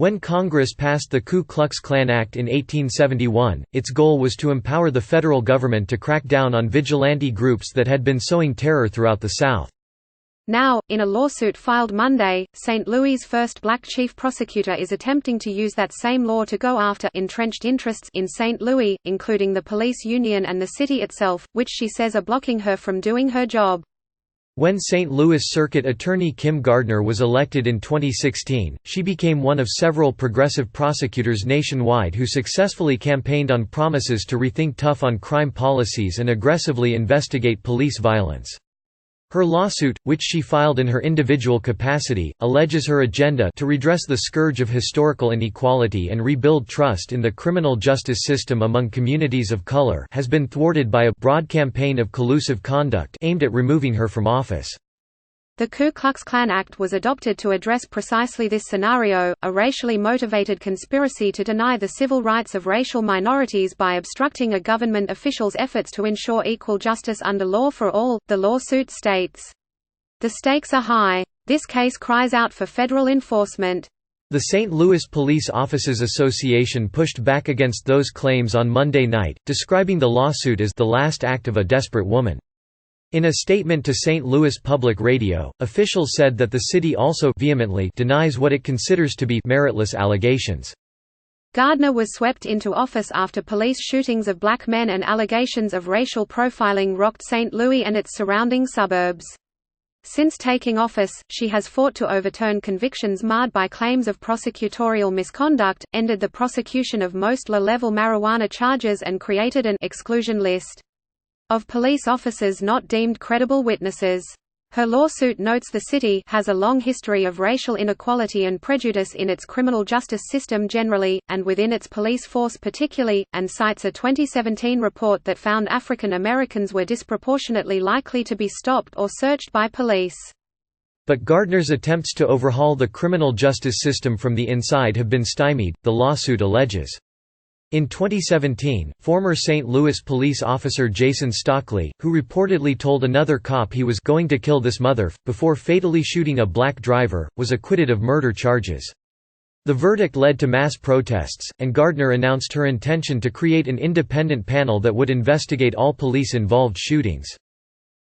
When Congress passed the Ku Klux Klan Act in 1871, its goal was to empower the federal government to crack down on vigilante groups that had been sowing terror throughout the South. Now, in a lawsuit filed Monday, St. Louis' first black chief prosecutor is attempting to use that same law to go after entrenched interests in St. Louis, including the police union and the city itself, which she says are blocking her from doing her job. When St. Louis Circuit Attorney Kim Gardner was elected in 2016, she became one of several progressive prosecutors nationwide who successfully campaigned on promises to rethink tough-on-crime policies and aggressively investigate police violence. Her lawsuit, which she filed in her individual capacity, alleges her agenda to redress the scourge of historical inequality and rebuild trust in the criminal justice system among communities of color has been thwarted by a broad campaign of collusive conduct aimed at removing her from office. The Ku Klux Klan Act was adopted to address precisely this scenario, a racially motivated conspiracy to deny the civil rights of racial minorities by obstructing a government official's efforts to ensure equal justice under law for all, the lawsuit states. The stakes are high. This case cries out for federal enforcement. The St. Louis Police Officers Association pushed back against those claims on Monday night, describing the lawsuit as the last act of a desperate woman. In a statement to St. Louis Public Radio, officials said that the city also vehemently denies what it considers to be meritless allegations. Gardner was swept into office after police shootings of black men and allegations of racial profiling rocked St. Louis and its surrounding suburbs. Since taking office, she has fought to overturn convictions marred by claims of prosecutorial misconduct, ended the prosecution of most low-level marijuana charges and created an exclusion list of police officers not deemed credible witnesses. Her lawsuit notes the city has a long history of racial inequality and prejudice in its criminal justice system generally, and within its police force particularly, and cites a 2017 report that found African Americans were disproportionately likely to be stopped or searched by police. But Gardner's attempts to overhaul the criminal justice system from the inside have been stymied, the lawsuit alleges. In 2017, former St. Louis police officer Jason Stockley, who reportedly told another cop he was going to kill this mother, before fatally shooting a black driver, was acquitted of murder charges. The verdict led to mass protests, and Gardner announced her intention to create an independent panel that would investigate all police-involved shootings.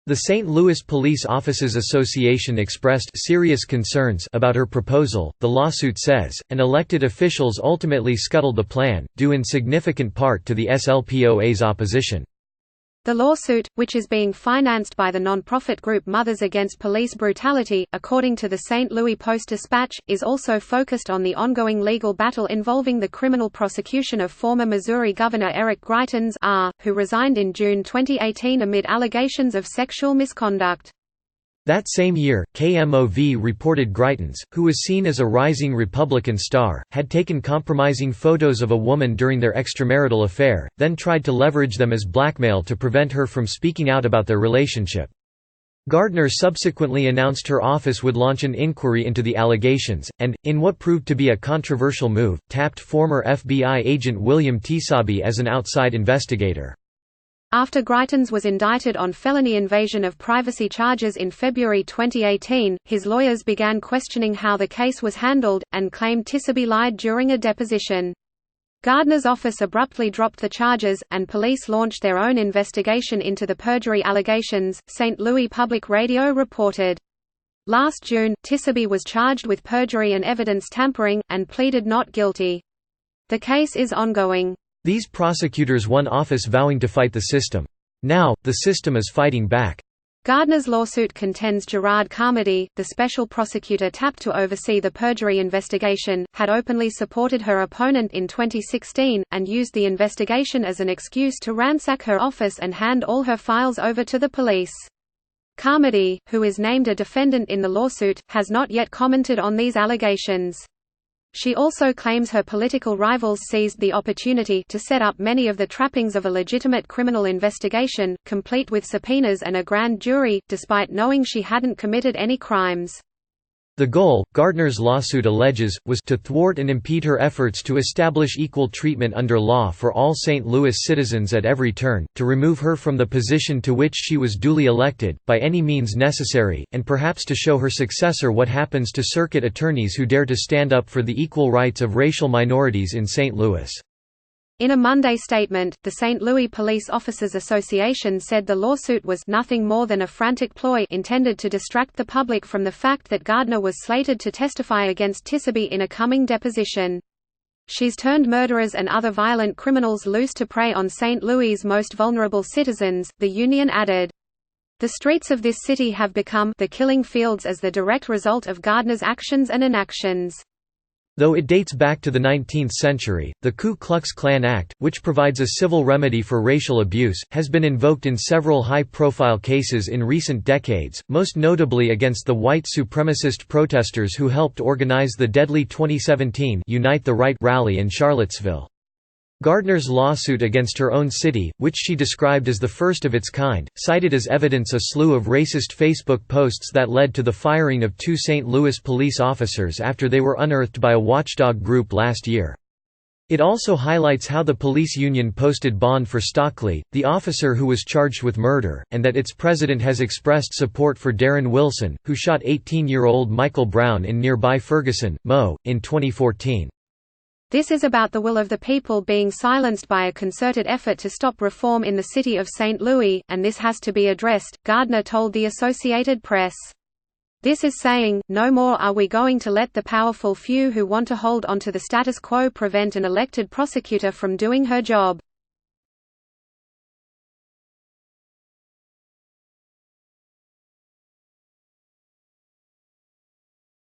The St. Louis Police Officers Association expressed serious concerns about her proposal, the lawsuit says, and elected officials ultimately scuttled the plan, due in significant part to the SLPOA's opposition. The lawsuit, which is being financed by the nonprofit group Mothers Against Police Brutality, according to the St. Louis Post-Dispatch, is also focused on the ongoing legal battle involving the criminal prosecution of former Missouri Governor Eric Greitens, who resigned in June 2018 amid allegations of sexual misconduct. That same year, KMOV reported Greitens, who was seen as a rising Republican star, had taken compromising photos of a woman during their extramarital affair, then tried to leverage them as blackmail to prevent her from speaking out about their relationship. Gardner subsequently announced her office would launch an inquiry into the allegations, and, in what proved to be a controversial move, tapped former FBI agent William Tisabi as an outside investigator. After Greitens was indicted on felony invasion of privacy charges in February 2018, his lawyers began questioning how the case was handled, and claimed Tisabi lied during a deposition. Gardner's office abruptly dropped the charges, and police launched their own investigation into the perjury allegations, St. Louis Public Radio reported. Last June, Tisabi was charged with perjury and evidence tampering, and pleaded not guilty. The case is ongoing. These prosecutors won office vowing to fight the system. Now, the system is fighting back. Gardner's lawsuit contends Gerard Carmody, the special prosecutor tapped to oversee the perjury investigation, had openly supported her opponent in 2016, and used the investigation as an excuse to ransack her office and hand all her files over to the police. Carmody, who is named a defendant in the lawsuit, has not yet commented on these allegations. She also claims her political rivals seized the opportunity to set up many of the trappings of a legitimate criminal investigation, complete with subpoenas and a grand jury, despite knowing she hadn't committed any crimes. The goal, Gardner's lawsuit alleges, was to thwart and impede her efforts to establish equal treatment under law for all St. Louis citizens at every turn, to remove her from the position to which she was duly elected, by any means necessary, and perhaps to show her successor what happens to circuit attorneys who dare to stand up for the equal rights of racial minorities in St. Louis. In a Monday statement, the St. Louis Police Officers Association said the lawsuit was nothing more than a frantic ploy intended to distract the public from the fact that Gardner was slated to testify against Tissaby in a coming deposition. She's turned murderers and other violent criminals loose to prey on St. Louis' most vulnerable citizens, the union added. The streets of this city have become the killing fields as the direct result of Gardner's actions and inactions. Though it dates back to the 19th century, the Ku Klux Klan Act, which provides a civil remedy for racial abuse, has been invoked in several high-profile cases in recent decades, most notably against the white supremacist protesters who helped organize the deadly 2017 Unite the Right rally in Charlottesville. Gardner's lawsuit against her own city, which she described as the first of its kind, cited as evidence a slew of racist Facebook posts that led to the firing of 2 St. Louis police officers after they were unearthed by a watchdog group last year. It also highlights how the police union posted bond for Stockley, the officer who was charged with murder, and that its president has expressed support for Darren Wilson, who shot 18-year-old Michael Brown in nearby Ferguson, Mo., in 2014. This is about the will of the people being silenced by a concerted effort to stop reform in the city of St. Louis, and this has to be addressed, Gardner told the Associated Press. This is saying, no more are we going to let the powerful few who want to hold onto the status quo prevent an elected prosecutor from doing her job.